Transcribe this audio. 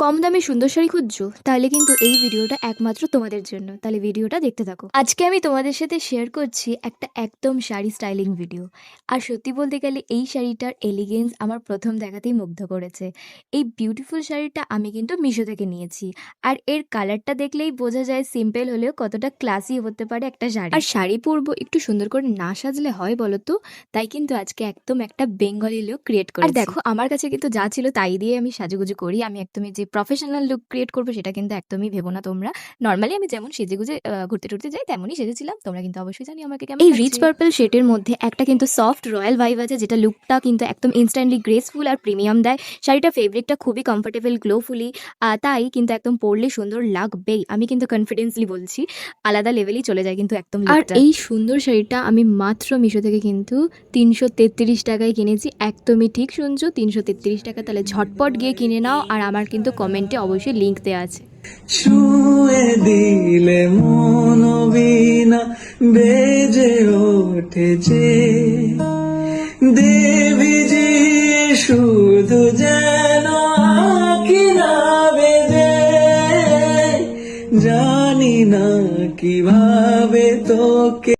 কম দামে সুন্দর শাড়ি খুঁজছো? তাহলে কিন্তু এই ভিডিওটা একমাত্র তোমাদের জন্য। তাহলে ভিডিওটা দেখতে থাকো। আজকে আমি তোমাদের সাথে শেয়ার করছি একটা একদম শাড়ি স্টাইলিং ভিডিও। আর সত্যি বলতে গেলে এই শাড়িটার এলিগেন্স আমার প্রথম দেখাতেই মুগ্ধ করেছে। এই বিউটিফুল শাড়িটা আমি কিন্তু মিশো থেকে নিয়েছি। আর এর কালারটা দেখলেই বোঝা যায় সিম্পল হলেও কতটা ক্লাসি হতে পারে একটা শাড়ি। আর শাড়ি পরবো একটু সুন্দর করে না সাজলে হয় বলো তো? তাই কিন্তু আজকে একদম একটা বেঙ্গলি লুক ক্রিয়েট করেছি। আর দেখো আমার কাছে কিন্তু যা ছিল তাই দিয়ে আমি সাজুগুজু করি। আমি একদমই যে প্রফেশনাল লুক ক্রিয়েট করবো সেটা কিন্তু একদমই ভেবো না তোমরা। নরমালি আমি যেমন সেজেগুজে ঘুরতে টুরতে যাই তেমনই সেজেছিলাম। তোমরা কিন্তু অবশ্যই জানি আমাকে কেমন এই রিচ পার্পল শেডের মধ্যে একটা কিন্তু সফট রয়্যাল ভাইব আছে, যেটা লুকটা কিন্তু একদম ইনস্ট্যান্টলি গ্রেসফুল আর প্রিমিয়াম দেয়। শাড়িটা ফেব্রিকটা খুবই কমফোর্টেবল, গ্লোফুলি, তাই কিন্তু একদম পরলে সুন্দর লাগবেই। আমি কিন্তু কনফিডেন্সলি বলছি, আলাদা লেভেলেই চলে যায় কিন্তু একদম। আর এই সুন্দর শাড়িটা আমি মাত্র মিশো থেকে কিন্তু ৩৩৩ টাকায় কিনেছি। একদমই ঠিক শুনছো, ৩৩৩ টাকা। তাহলে ঝটপট গিয়ে কিনে নাও। আর আমার কিন্তু কমেন্টে অবশ্যই লিঙ্ক দেওয়া আছে। ছুঁয়ে দিলে মন বিনা বেজে ওঠে যে দেবী জি শুধু যেন আঁকি না বেজে, জানি না কিভাবে তোকে